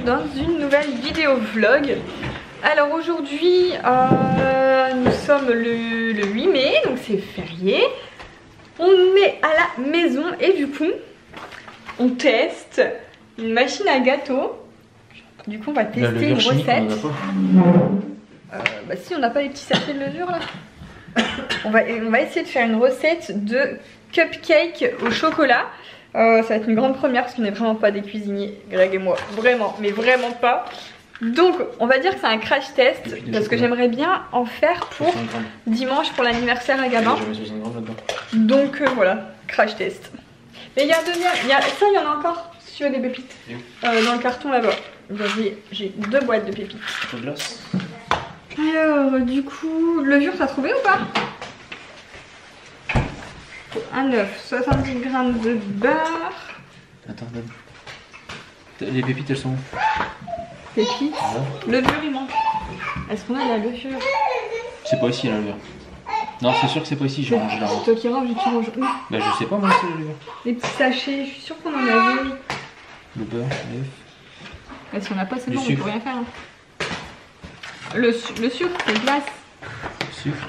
dans une nouvelle vidéo vlog. Alors aujourd'hui nous sommes le 8 mai, donc c'est férié. On est à la maison et du coup on teste une machine à gâteau. Du coup on va tester une recette. Bah si on n'a pas les petits sachets de levure là. On va essayer de faire une recette de cupcake au chocolat. Ça va être une grande première parce qu'on n'est vraiment pas des cuisiniers, Greg et moi, vraiment, mais vraiment pas. Donc on va dire que c'est un crash test parce que j'aimerais bien en faire pour dimanche pour l'anniversaire à Gabin. Donc voilà, crash test. Mais il y a ça, il y en a encore si tu veux des pépites. Dans le carton là-bas. J'ai 2 boîtes de pépites. Alors du coup, levure t'as trouvé ou pas? Un œuf, 70 g de beurre. Attends, les pépites elles sont où? Pépites, levure il manque. Est-ce qu'on a de la levure? C'est pas ici la levure. Non, c'est sûr que c'est pas ici, j'ai rangé là. C'est toi qui ranges et tu ranges où? Bah je sais pas moi c'est la levure. Les petits sachets, je suis sûre qu'on en avait. Le beurre, l'œuf. Et si on n'a pas, c'est bon, on peut rien faire. Hein. Le sucre, c'est glace. Sucre.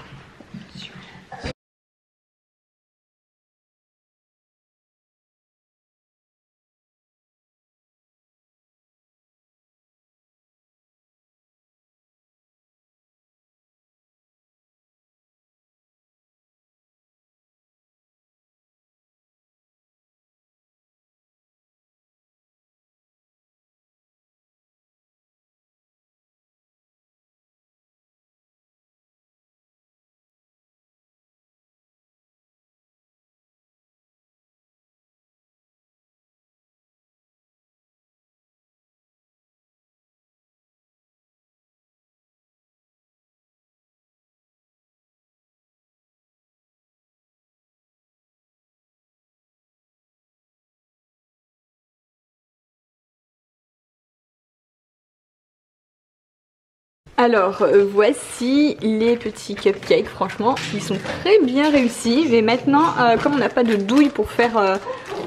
Alors voici les petits cupcakes, franchement ils sont très bien réussis. Mais maintenant comme on n'a pas de douille pour faire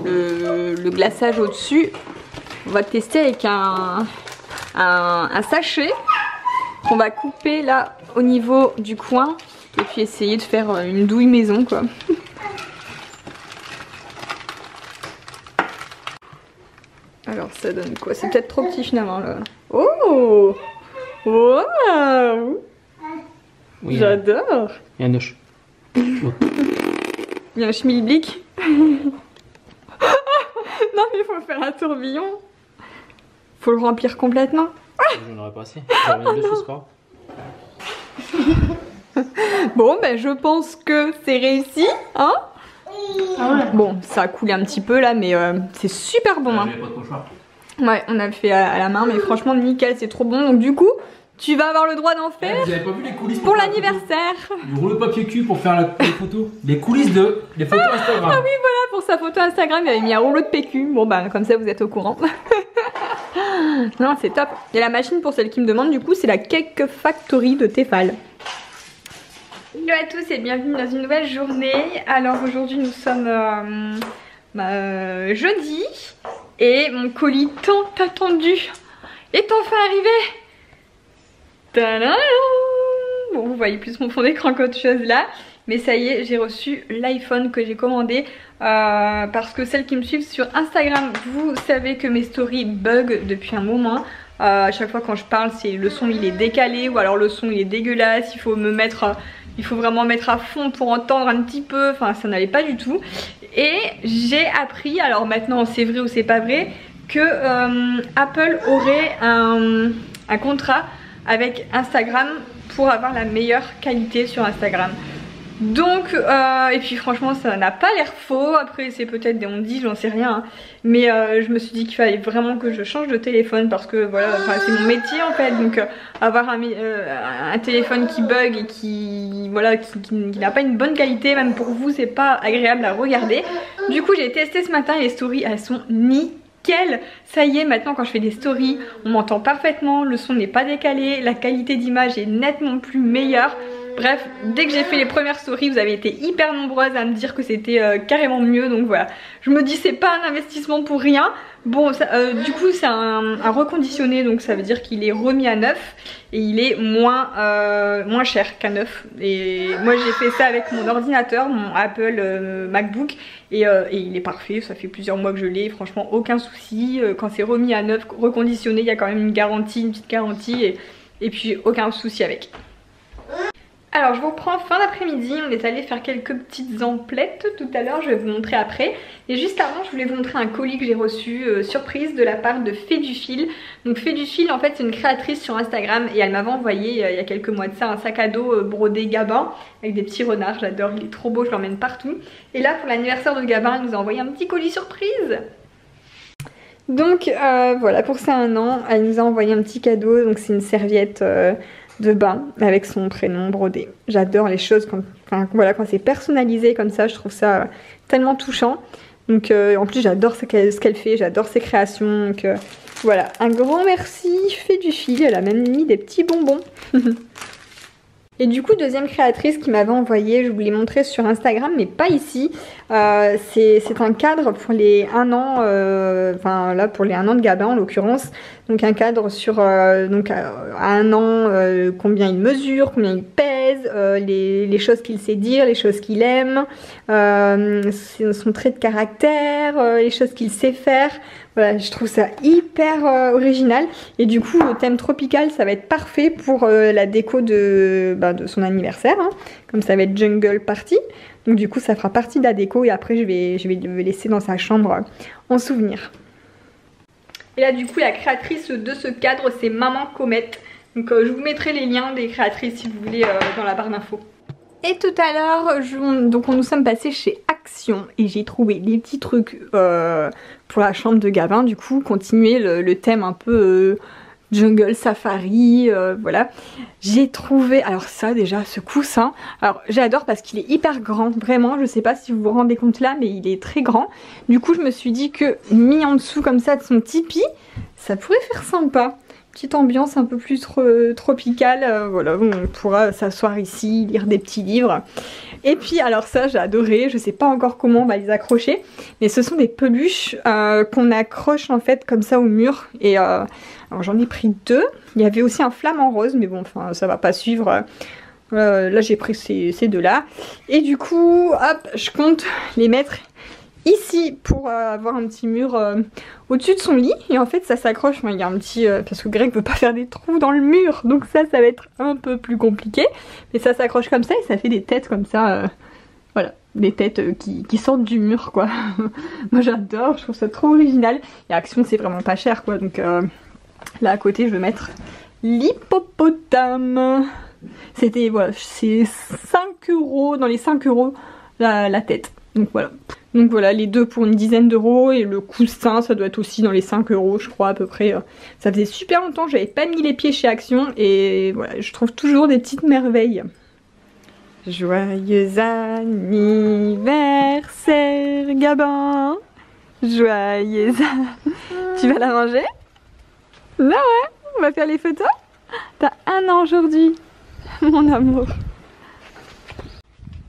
le glaçage au dessus, on va tester avec un sachet qu'on va couper là au niveau du coin et puis essayer de faire une douille maison quoi. Alors ça donne quoi? C'est peut-être trop petit finalement là. Oh! Waouh! Oui, j'adore! Il y a un œuf. Il y a un schmilblick. Non mais il faut faire un tourbillon. Faut le remplir complètement. J'en aurais pas assez. J'aurais deux choses pas. Bon ben je pense que c'est réussi, hein? Ah ouais. Bon ça a coulé un petit peu là mais c'est super bon hein. Ouais on a le fait à la main mais franchement nickel, c'est trop bon. Donc du coup tu vas avoir le droit d'en faire. Vous avez pas vu les coulisses pour l'anniversaire? Du rouleau de papier cul pour faire les photos. Les coulisses les photos Instagram. Ah oui voilà, pour sa photo Instagram il avait mis un rouleau de PQ. Bon bah comme ça vous êtes au courant. Non c'est top. Et la machine pour celle qui me demande du coup c'est la Cake Factory de Tefal. Hello à tous et bienvenue dans une nouvelle journée. Alors aujourd'hui nous sommes jeudi et mon colis tant attendu est enfin arrivé. Tadam! Bon vous voyez plus mon fond d'écran qu'autre chose là. Mais ça y est, j'ai reçu l'iPhone que j'ai commandé parce que celles qui me suivent sur Instagram, vous savez que mes stories bug depuis un moment. À chaque fois quand je parle, c'est le son il est décalé ou alors le son il est dégueulasse. Il faut vraiment mettre à fond pour entendre un petit peu. Enfin, ça n'allait pas du tout. Et j'ai appris, alors maintenant c'est vrai ou c'est pas vrai, que Apple aurait un contrat avec Instagram pour avoir la meilleure qualité sur Instagram. Donc et puis franchement ça n'a pas l'air faux. Après c'est peut-être des on-dit, j'en sais rien hein. Mais je me suis dit qu'il fallait vraiment que je change de téléphone parce que voilà, c'est mon métier en fait. Donc avoir un téléphone qui bug et qui n'a pas une bonne qualité, même pour vous c'est pas agréable à regarder. Du coup j'ai testé ce matin et les stories elles sont nickel. Ça y est, maintenant quand je fais des stories on m'entend parfaitement, le son n'est pas décalé, la qualité d'image est nettement plus meilleure. Bref, dès que j'ai fait les premières stories, vous avez été hyper nombreuses à me dire que c'était carrément mieux. Donc voilà, je me dis c'est pas un investissement pour rien. Bon, ça, du coup c'est un reconditionné, donc ça veut dire qu'il est remis à neuf et il est moins cher qu'à neuf. Et moi j'ai fait ça avec mon ordinateur, mon Apple MacBook, et il est parfait. Ça fait plusieurs mois que je l'ai, franchement aucun souci. Quand c'est remis à neuf, reconditionné, il y a quand même une garantie, une petite garantie, et puis aucun souci avec. Alors je vous reprends fin d'après-midi, on est allé faire quelques petites emplettes tout à l'heure, je vais vous montrer après. Et juste avant je voulais vous montrer un colis que j'ai reçu surprise de la part de Fée du Fil. Donc Fée du Fil en fait c'est une créatrice sur Instagram et elle m'avait envoyé il y a quelques mois de ça un sac à dos brodé Gabin avec des petits renards, j'adore, il est trop beau, je l'emmène partout. Et là pour l'anniversaire de Gabin elle nous a envoyé un petit colis surprise. Donc voilà, pour ça 1 an, elle nous a envoyé un petit cadeau, donc c'est une serviette de bain avec son prénom brodé. J'adore les choses quand c'est personnalisé comme ça, je trouve ça tellement touchant. Donc en plus j'adore ce qu'elle fait, j'adore ses créations. Donc voilà, un grand merci Fée du Fil, elle a même mis des petits bonbons. Et du coup, deuxième créatrice qui m'avait envoyé, je vous l'ai montré sur Instagram, mais pas ici. C'est un cadre pour les 1 an, enfin là pour les 1 an de Gabin en l'occurrence. Donc un cadre sur à 1 an, combien il mesure, combien il pèse, les choses qu'il sait dire, les choses qu'il aime, son trait de caractère, les choses qu'il sait faire. Voilà, je trouve ça hyper original et du coup le thème tropical ça va être parfait pour la déco de son anniversaire, hein. Comme ça va être jungle party, donc du coup ça fera partie de la déco et après je vais le laisser dans sa chambre en souvenir. Et là du coup la créatrice de ce cadre c'est Maman Comète, donc je vous mettrai les liens des créatrices si vous voulez dans la barre d'infos. Et tout à l'heure, nous sommes passés chez Action et j'ai trouvé des petits trucs pour la chambre de Gabin. Du coup, continuer le thème un peu jungle safari, voilà. J'ai trouvé, alors ça déjà, ce coussin. Alors j'adore parce qu'il est hyper grand, vraiment. Je sais pas si vous vous rendez compte là, mais il est très grand. Du coup, je me suis dit que mis en dessous comme ça de son tipi, ça pourrait faire sympa. Petite ambiance un peu plus tropicale, voilà, on pourra s'asseoir ici, lire des petits livres. Et puis alors ça j'ai adoré, je sais pas encore comment on va les accrocher, mais ce sont des peluches qu'on accroche en fait comme ça au mur. Et alors j'en ai pris 2, il y avait aussi un flamant rose, mais bon enfin ça va pas suivre. Là j'ai pris ces 2 là. Et du coup hop, je compte les mettre ici pour avoir un petit mur au-dessus de son lit. Et en fait ça s'accroche, il y a un petit parce que Greg veut pas faire des trous dans le mur, donc ça va être un peu plus compliqué, mais ça s'accroche comme ça et ça fait des têtes comme ça, voilà, des têtes qui sortent du mur quoi. Moi j'adore, je trouve ça trop original et Action c'est vraiment pas cher quoi, donc là à côté je vais mettre l'hippopotame. C'était voilà, c'est 5 €, dans les 5 € la tête, donc voilà. Donc voilà, les 2 pour une dizaine d'euros et le coussin ça doit être aussi dans les 5 € je crois à peu près. Ça faisait super longtemps que j'avais pas mis les pieds chez Action et voilà, je trouve toujours des petites merveilles. Joyeux anniversaire Gabin. Joyeux Tu vas la manger? Bah ouais, on va faire les photos. T'as 1 an aujourd'hui, mon amour.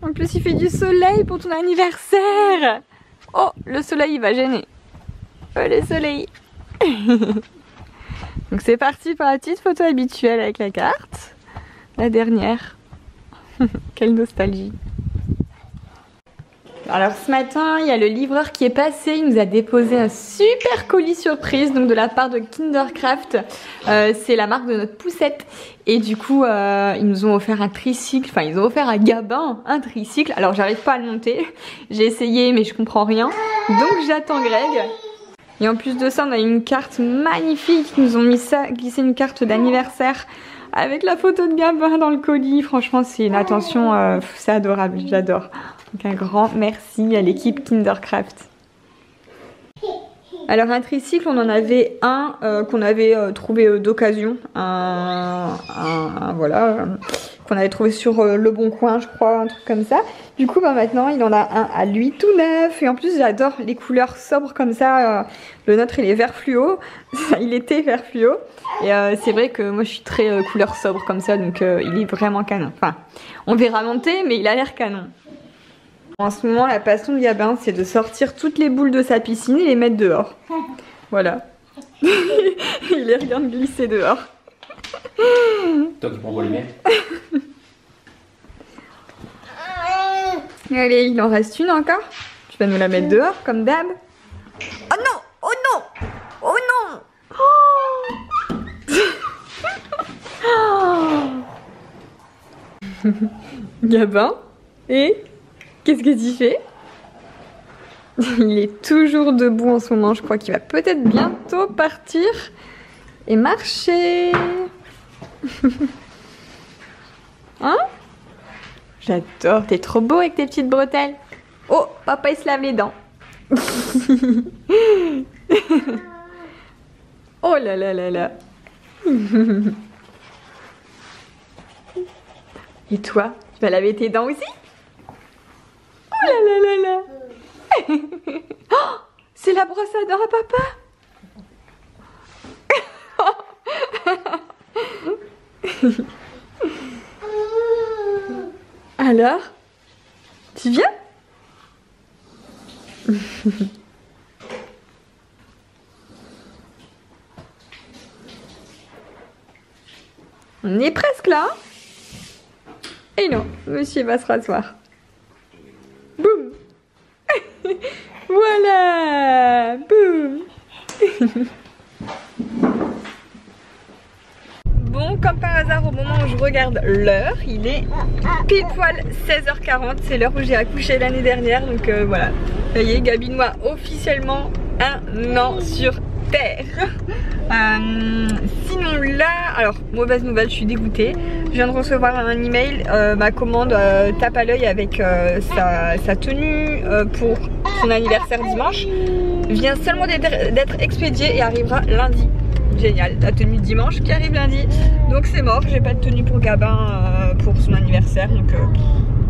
En plus il fait du soleil pour ton anniversaire. Oh, le soleil il va gêner. Oh le soleil. Donc c'est parti pour la petite photo habituelle avec la carte. La dernière. Quelle nostalgie. Alors ce matin il y a le livreur qui est passé, il nous a déposé un super colis surprise donc de la part de Kindercraft, c'est la marque de notre poussette et du coup ils nous ont offert un tricycle, enfin ils ont offert à Gabin un tricycle. Alors j'arrive pas à le monter, j'ai essayé mais je comprends rien donc j'attends Greg. Et en plus de ça on a une carte magnifique, ils nous ont mis ça, glissé une carte d'anniversaire avec la photo de Gabin dans le colis. Franchement c'est une attention, c'est adorable, j'adore. Donc un grand merci à l'équipe Kindercraft. Alors un tricycle, on en avait un qu'on avait trouvé d'occasion, voilà. qu'on avait trouvé sur Le Bon Coin, je crois, un truc comme ça. Du coup, bah, maintenant, il en a un à lui tout neuf. Et en plus, j'adore les couleurs sobres comme ça. Le nôtre, il est vert fluo. Il était vert fluo. Et c'est vrai que moi, je suis très couleur sobre comme ça. Donc, il est vraiment canon. Enfin, on verra monter, mais il a l'air canon. En ce moment, la passion de Gabin, c'est de sortir toutes les boules de sa piscine et les mettre dehors. Voilà. Il les regarde glisser dehors. Toi qui prends pas les miens. Allez, il en reste une encore. Tu vas nous la mettre dehors, comme d'hab. Oh non! Oh non! Oh non! Oh Gabin, et qu'est-ce que tu fais? Il est toujours debout en ce moment. Je crois qu'il va peut-être bientôt partir et marcher. Hein? J'adore, t'es trop beau avec tes petites bretelles. Oh, papa il se lave les dents. Oh là là là là. Et toi, tu vas laver tes dents aussi? Oh là là là là. Oh, c'est la brosse à dents à papa. Alors, tu viens? On est presque là. Et non, monsieur va se rasseoir. Boum. Voilà. Boum. Bon, comme par hasard, au moment où je regarde l'heure, il est pile poil 16h40. C'est l'heure où j'ai accouché l'année dernière. Donc voilà. Ça y est, Gabinois officiellement un an sur Terre. Sinon là, alors mauvaise nouvelle, je suis dégoûtée. Je viens de recevoir un email, ma commande tape à l'œil avec sa tenue pour son anniversaire dimanche vient seulement d'être expédiée et arrivera lundi. Génial, la tenue de dimanche qui arrive lundi. Donc c'est mort, j'ai pas de tenue pour Gabin pour son anniversaire, donc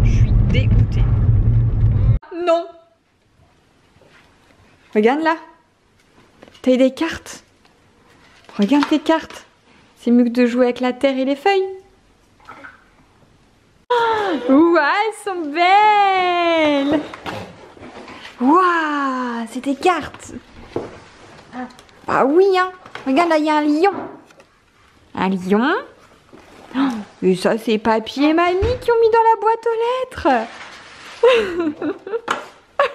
je suis dégoûtée. Non. Regarde là. T'as eu des cartes. Regarde tes cartes. C'est mieux que de jouer avec la terre et les feuilles. Ouah, elles sont belles. Ouah, c'est tes cartes. Ah oui, hein. Regarde là, il y a un lion. Un lion. Et ça, c'est papy et mamie qui ont mis dans la boîte aux lettres.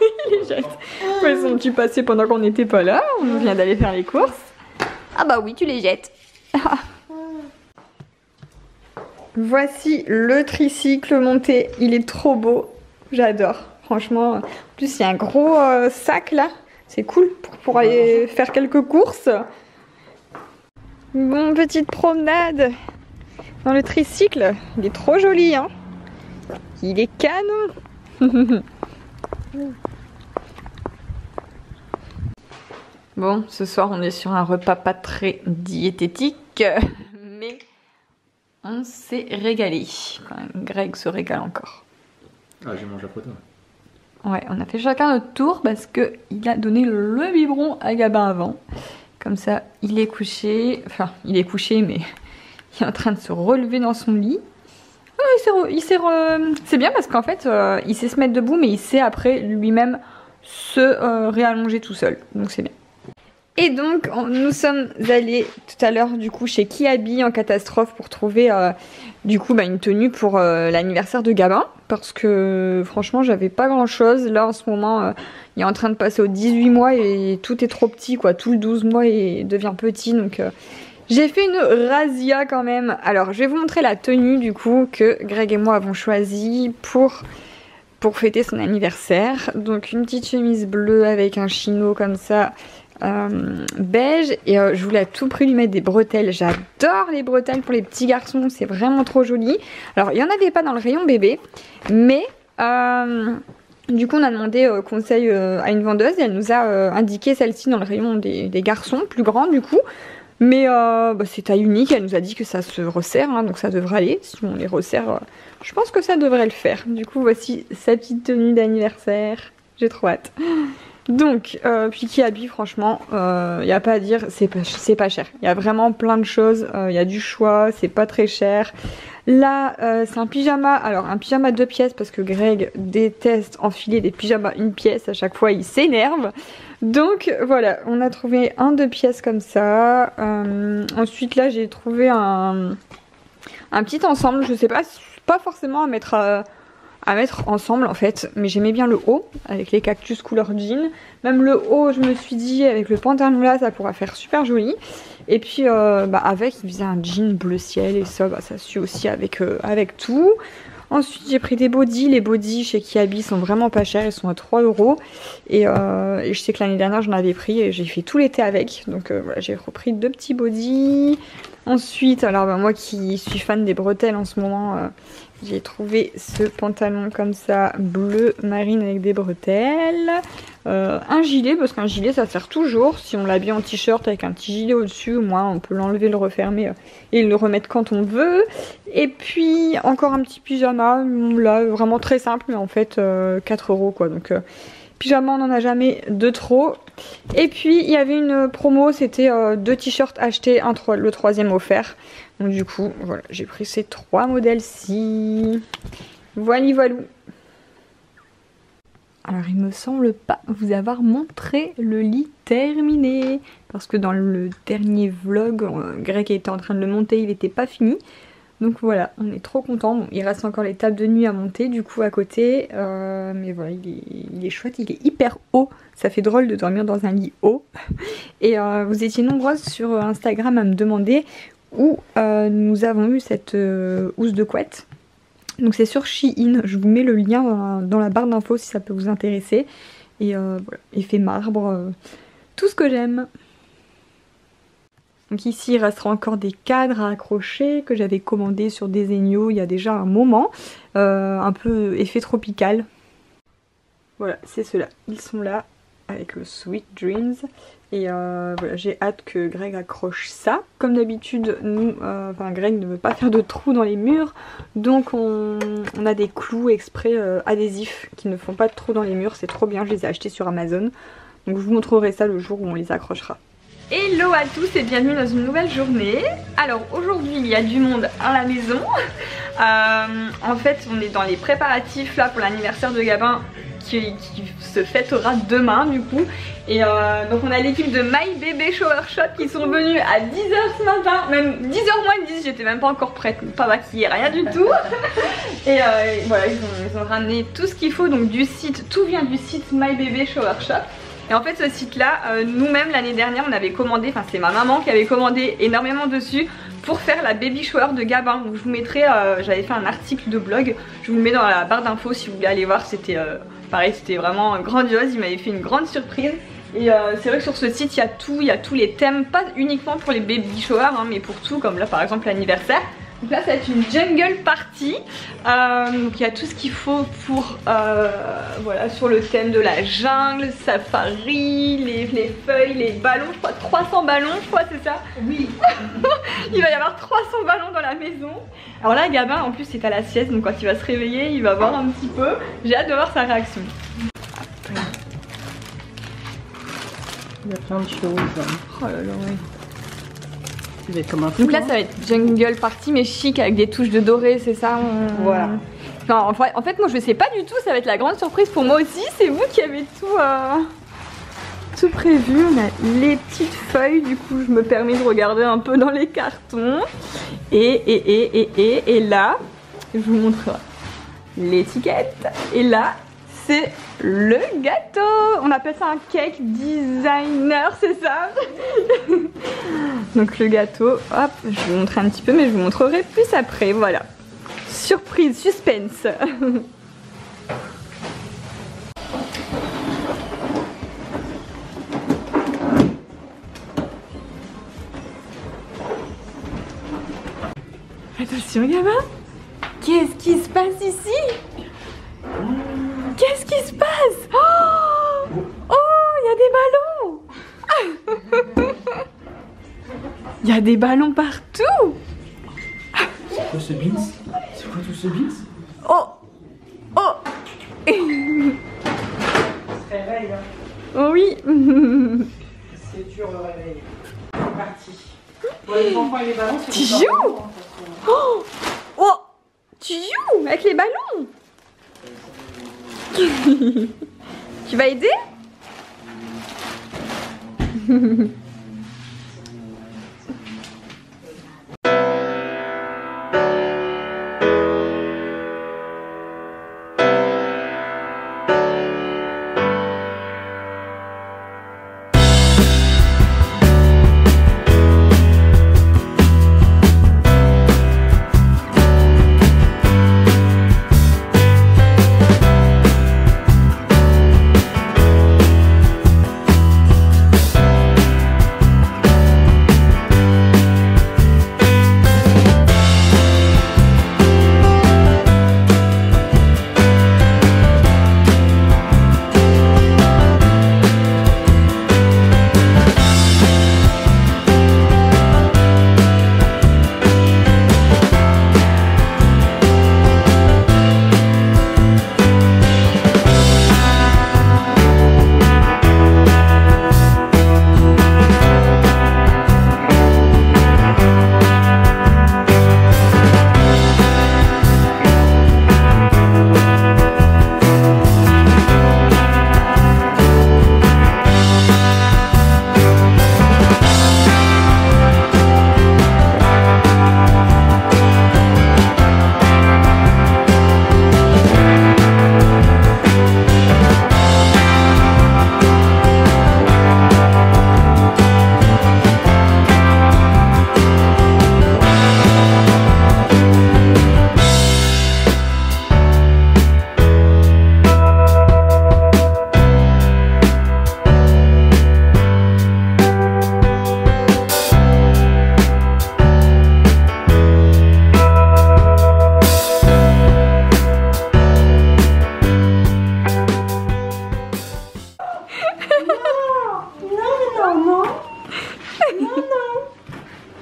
Il les jette. Elles sont-tu passées pendant qu'on n'était pas là? On vient d'aller faire les courses. Ah bah oui, tu les jettes. Voici le tricycle monté. Il est trop beau. J'adore. Franchement. En plus, il y a un gros sac là. C'est cool pour aller faire quelques courses. Bon, petite promenade dans le tricycle. Il est trop joli, hein. Il est canon. Bon, ce soir on est sur un repas pas très diététique, mais on s'est régalé. Quand même, Greg se régale encore. Ah, j'ai mangé la photo. Ouais, on a fait chacun notre tour parce que il a donné le biberon à Gabin avant. Comme ça, il est couché. Enfin, il est couché, mais il est en train de se relever dans son lit. C'est bien parce qu'en fait, il sait se mettre debout, mais il sait après lui-même se réallonger tout seul. Donc c'est bien. Et donc, nous sommes allés tout à l'heure du coup chez Kiabi en catastrophe pour trouver du coup une tenue pour l'anniversaire de Gabin. Parce que franchement, j'avais pas grand chose. Là en ce moment, il est en train de passer aux 18 mois et tout est trop petit quoi. Tout le 12 mois il devient petit donc... j'ai fait une razzia quand même. Alors je vais vous montrer la tenue du coup que Greg et moi avons choisi pour fêter son anniversaire. Donc une petite chemise bleue avec un chino comme ça, beige. Et je voulais à tout prix lui mettre des bretelles. J'adore les bretelles pour les petits garçons, c'est vraiment trop joli. Alors il n'y en avait pas dans le rayon bébé, mais... du coup on a demandé conseil à une vendeuse et elle nous a indiqué celle-ci dans le rayon des garçons, plus grand du coup. Mais bah, c'est taille unique, elle nous a dit que ça se resserre, hein, donc ça devrait aller. Si on les resserre, je pense que ça devrait le faire. Du coup, voici sa petite tenue d'anniversaire. J'ai trop hâte. Donc, puis Kiabi, franchement, il n'y a pas à dire, c'est pas cher. Il y a vraiment plein de choses, il y a du choix, c'est pas très cher. Là, c'est un pyjama, alors un pyjama 2 pièces parce que Greg déteste enfiler des pyjamas 1 pièce, à chaque fois il s'énerve. Donc voilà, on a trouvé un 2 pièces comme ça. Ensuite là, j'ai trouvé un petit ensemble, je sais pas forcément à mettre ensemble en fait, mais j'aimais bien le haut avec les cactus couleur jean. Même le haut, je me suis dit avec le pantalon là, ça pourra faire super joli. Et puis bah, avec, il faisait un jean bleu ciel et ça, bah, ça suit aussi avec tout. Ensuite j'ai pris des bodys, les bodys chez Kiabi sont vraiment pas chers, ils sont à 3 €. Et je sais que l'année dernière j'en avais pris et j'ai fait tout l'été avec, donc voilà, j'ai repris 2 petits bodys. Ensuite, alors bah, moi qui suis fan des bretelles en ce moment, j'ai trouvé ce pantalon comme ça, bleu marine avec des bretelles. Un gilet, parce qu'un gilet ça sert toujours. Si on l'habille en t-shirt avec un petit gilet au-dessus, au moins on peut l'enlever, le refermer et le remettre quand on veut. Et puis encore un petit pyjama, là vraiment très simple, mais en fait 4 € quoi. Donc pyjama on n'en a jamais de trop. Et puis il y avait une promo, c'était 2 t-shirts achetés, le 3e offert. Donc du coup voilà, j'ai pris ces 3 modèles-ci. Voilà voilou. Alors il me semble pas vous avoir montré le lit terminé, parce que dans le dernier vlog, Greg était en train de le monter, il n'était pas fini. Donc voilà, on est trop content. Bon, il reste encore les tables de nuit à monter du coup à côté, mais voilà, il est chouette, il est hyper haut. Ça fait drôle de dormir dans un lit haut. Et vous étiez nombreuses sur Instagram à me demander où nous avons eu cette housse de couette. Donc c'est sur Shein, je vous mets le lien dans la barre d'infos si ça peut vous intéresser. Et voilà, effet marbre, tout ce que j'aime. Donc ici il restera encore des cadres à accrocher que j'avais commandés sur Desenio il y a déjà un moment. Un peu effet tropical. Voilà, c'est ceux-là, ils sont là avec le Sweet Dreams. Et voilà, j'ai hâte que Greg accroche ça. Comme d'habitude, nous, Greg ne veut pas faire de trous dans les murs. Donc on a des clous exprès adhésifs qui ne font pas de trous dans les murs. C'est trop bien, je les ai achetés sur Amazon. Donc je vous montrerai ça le jour où on les accrochera. Hello à tous et bienvenue dans une nouvelle journée. Alors aujourd'hui il y a du monde à la maison. En fait on est dans les préparatifs là pour l'anniversaire de Gabin qui se fêtera demain du coup. Et donc on a l'équipe de My Baby Shower Shop qui sont venus à 10 h ce matin, même 10 h moins 10, j'étais même pas encore prête, pas maquillée, rien du tout. Et voilà, ils ont ramené tout ce qu'il faut, donc du site, tout vient du site My Baby Shower Shop. Et en fait ce site là, nous-mêmes l'année dernière on avait commandé, enfin c'est ma maman qui avait commandé énormément dessus pour faire la baby shower de Gabin. Donc je vous mettrai, j'avais fait un article de blog, je vous le mets dans la barre d'infos si vous voulez aller voir. C'était pareil, c'était vraiment grandiose, il m'avait fait une grande surprise. Et c'est vrai que sur ce site il y a tous les thèmes, pas uniquement pour les baby showers hein, mais pour tout, comme là par exemple l'anniversaire. Donc là ça va être une jungle party, donc il y a tout ce qu'il faut pour voilà, sur le thème de la jungle, safari, les feuilles, les ballons, je crois 300 ballons je crois, c'est ça? Oui. Il va y avoir 300 ballons dans la maison. Alors là Gabin en plus c'est à la sieste, donc quand il va se réveiller il va voir un petit peu, j'ai hâte de voir sa réaction. Il y a plein de choses. Oh là là ouais. Donc là ça va être jungle party mais chic avec des touches de doré, c'est ça? Voilà. Enfin, en fait moi je sais pas du tout, ça va être la grande surprise pour moi aussi. C'est vous qui avez tout prévu. On a les petites feuilles, du coup je me permets de regarder un peu dans les cartons. Et là, je vous montre l'étiquette. Et là c'est le gâteau. On appelle ça un cake designer, c'est ça? Donc le gâteau, hop, je vais vous montrer un petit peu, mais je vous montrerai plus après, voilà. Surprise, suspense. Attention Gabin, qu'est-ce qui se passe ici? Qu'est-ce qui se passe? Oh, il y a des ballons. Il y a des ballons partout. C'est quoi ce beans? C'est quoi tout ce beans? Oh. Oh. Réveil, hein. Oh oui. C'est dur le réveil. C'est parti. Bon, les enfants et les ballons, c'est Tu joues? Oh. Oh. Tu joues avec les ballons. Tu vas aider?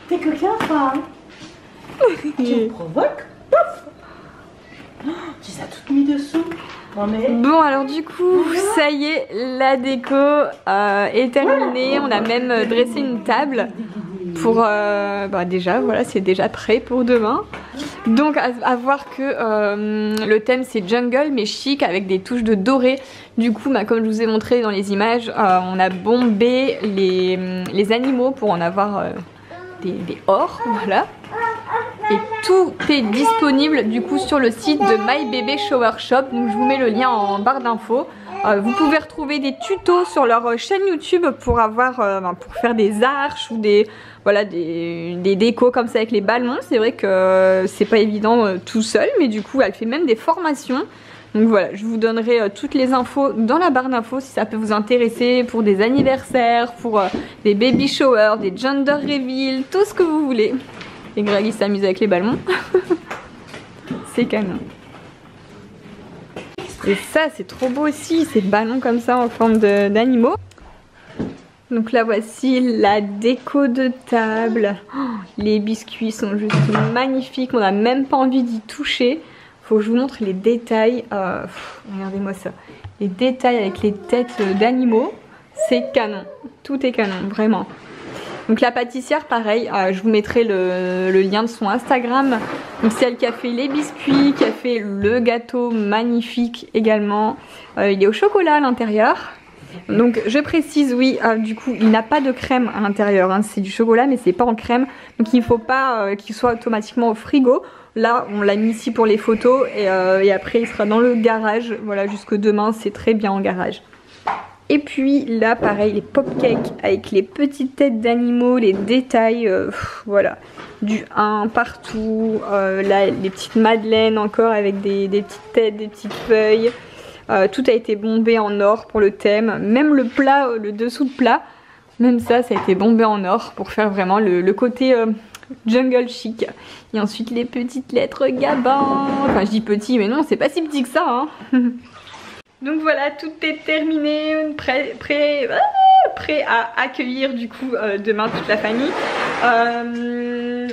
T'es coquin, femme. Tu me provoques? Pouf. Tu les as toutes mis dessous. Non mais... Bon alors du coup ça y est, la déco est terminée. On a même dressé une table pour déjà voilà, c'est déjà prêt pour demain. Donc à voir que le thème c'est jungle mais chic avec des touches de doré. Du coup comme je vous ai montré dans les images, on a bombé les animaux pour en avoir des ors, voilà. Et tout est disponible du coup sur le site de My Baby Shower Shop. Donc je vous mets le lien en barre d'infos. Vous pouvez retrouver des tutos sur leur chaîne YouTube pour pour faire des arches ou des décos comme ça avec les ballons. C'est vrai que c'est pas évident tout seul, mais du coup elle fait même des formations. Donc voilà, je vous donnerai toutes les infos dans la barre d'infos si ça peut vous intéresser pour des anniversaires, pour des baby showers, des gender reveal, tout ce que vous voulez. Et Greg il s'amuse avec les ballons. C'est canon. Et ça c'est trop beau aussi, ces ballons comme ça en forme d'animaux. Donc là voici la déco de table. Oh, les biscuits sont juste magnifiques, on n'a même pas envie d'y toucher. Faut que je vous montre les détails. Regardez-moi ça. Les détails avec les têtes d'animaux, c'est canon. Tout est canon, vraiment. Donc la pâtissière, pareil, je vous mettrai le lien de son Instagram. Donc c'est elle qui a fait les biscuits, qui a fait le gâteau magnifique également. Il est au chocolat à l'intérieur. Donc je précise, oui, du coup il n'a pas de crème à l'intérieur, hein. C'est du chocolat mais c'est pas en crème. Donc il ne faut pas qu'il soit automatiquement au frigo. Là on l'a mis ici pour les photos et après il sera dans le garage. Voilà, jusque demain c'est très bien en garage. Et puis là pareil, les popcakes avec les petites têtes d'animaux, les détails, voilà, du 1 partout. Là les petites madeleines encore avec des petites têtes, des petites feuilles. Tout a été bombé en or pour le thème. Même le plat, le dessous de plat, même ça a été bombé en or pour faire vraiment le côté jungle chic. Et ensuite les petites lettres Gabin. Enfin je dis petit mais non, c'est pas si petit que ça hein. Donc voilà, tout est terminé, prêt prêt à accueillir du coup demain toute la famille.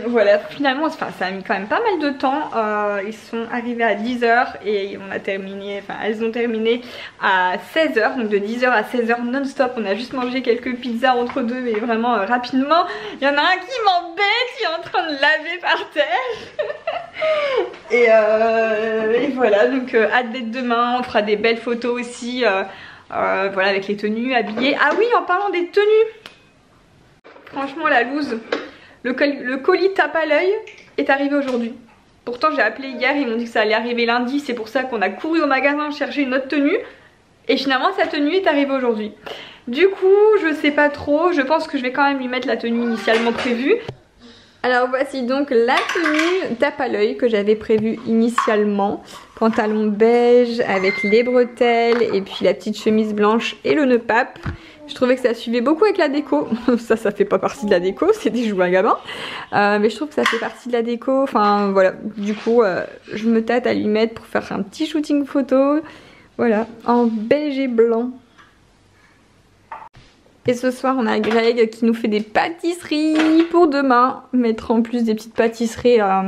Voilà, finalement ça a mis quand même pas mal de temps. Ils sont arrivés à 10h et on a terminé, elles ont terminé à 16h, donc de 10h à 16h non-stop. On a juste mangé quelques pizzas entre deux, mais vraiment rapidement. Il y en a un qui m'embête, qui est en train de laver par terre. et voilà, donc hâte d'être demain. On fera des belles photos aussi, voilà, avec les tenues habillées. Ah oui, en parlant des tenues, franchement la loose. Le colis tape à l'œil est arrivé aujourd'hui. Pourtant j'ai appelé hier, ils m'ont dit que ça allait arriver lundi. C'est pour ça qu'on a couru au magasin chercher une autre tenue. Et finalement sa tenue est arrivée aujourd'hui. Du coup je sais pas trop, je pense que je vais quand même lui mettre la tenue initialement prévue. Alors voici donc la tenue tape à l'œil que j'avais prévue initialement. Pantalon beige avec les bretelles et puis la petite chemise blanche et le nœud pape. Je trouvais que ça suivait beaucoup avec la déco. Ça fait pas partie de la déco, c'est des jouets à gamin. Mais je trouve que ça fait partie de la déco. Enfin voilà, du coup je me tâte à lui mettre pour faire un petit shooting photo. Voilà, en beige et blanc. Et ce soir on a Greg qui nous fait des pâtisseries pour demain. Mettre en plus des petites pâtisseries à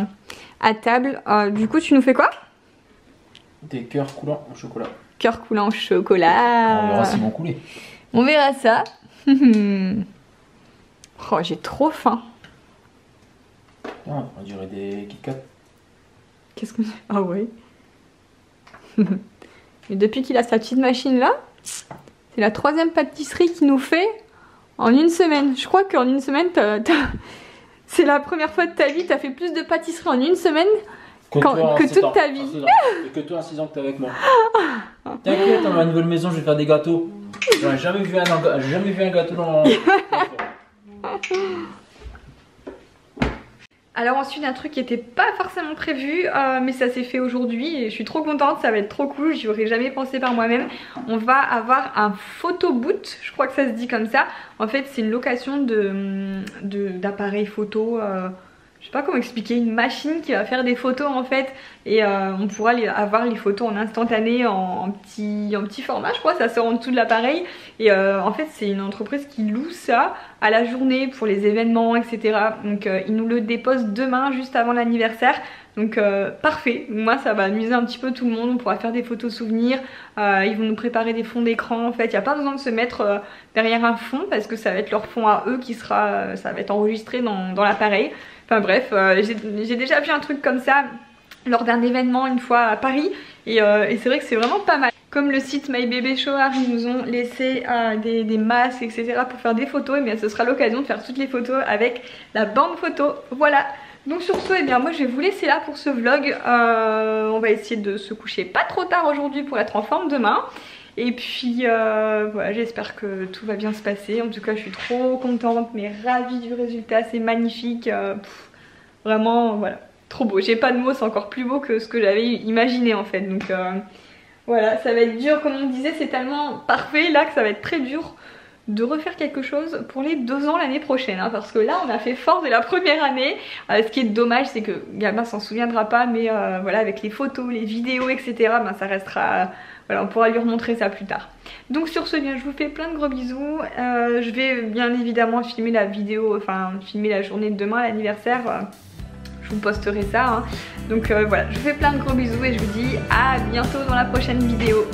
table. Du coup tu nous fais quoi? Des cœurs coulants en chocolat. Cœurs coulants en chocolat. On verra s'ils vont couler. On verra ça. Oh, j'ai trop faim. Ah, on dirait des Kit Kat. Qu'est-ce qu'on... Ah ouais. Mais depuis qu'il a sa petite machine là, c'est la 3e pâtisserie qu'il nous fait en une semaine. Je crois qu'en une semaine, c'est la première fois de ta vie, t'as fait plus de pâtisseries en une semaine que toute ta vie. Et que toi à 6 ans que t'es avec moi. T'inquiète, dans ma nouvelle maison, je vais faire des gâteaux. J'ai jamais vu un gâteau dans Alors ensuite un truc qui n'était pas forcément prévu mais ça s'est fait aujourd'hui et je suis trop contente, ça va être trop cool, j'y aurais jamais pensé par moi-même. On va avoir un photo boot, je crois que ça se dit comme ça. En fait c'est une location d'appareils photo, je sais pas comment expliquer, une machine qui va faire des photos en fait et on pourra avoir les photos en instantané en petit format, je crois, ça sort en dessous de l'appareil et en fait c'est une entreprise qui loue ça à la journée pour les événements etc. Donc ils nous le déposent demain juste avant l'anniversaire. Donc parfait, moi ça va amuser un petit peu tout le monde, on pourra faire des photos souvenirs, ils vont nous préparer des fonds d'écran en fait, il n'y a pas besoin de se mettre derrière un fond parce que ça va être leur fond à eux qui sera, ça va être enregistré dans l'appareil. Enfin bref, j'ai déjà vu un truc comme ça lors d'un événement une fois à Paris et c'est vrai que c'est vraiment pas mal. Comme le site My Baby Shower, ils nous ont laissé des masques etc pour faire des photos, et bien ce sera l'occasion de faire toutes les photos avec la bande photo, voilà. Donc sur ce, eh bien moi je vais vous laisser là pour ce vlog. On va essayer de se coucher pas trop tard aujourd'hui pour être en forme demain. Et puis voilà, j'espère que tout va bien se passer. En tout cas je suis trop contente mais ravie du résultat, c'est magnifique. Vraiment voilà, trop beau. J'ai pas de mots, c'est encore plus beau que ce que j'avais imaginé en fait. Donc voilà, ça va être dur comme on disait, c'est tellement parfait là que ça va être très dur de refaire quelque chose pour les 2 ans l'année prochaine hein, parce que là on a fait fort de la première année. Ce qui est dommage c'est que Gamin s'en souviendra pas, mais voilà, avec les photos, les vidéos etc, ben, ça restera, voilà, on pourra lui remontrer ça plus tard. Donc sur ce, bien je vous fais plein de gros bisous. Je vais bien évidemment filmer la vidéo, enfin filmer la journée de demain, l'anniversaire. Je vous posterai ça hein. Donc voilà, je vous fais plein de gros bisous et je vous dis à bientôt dans la prochaine vidéo.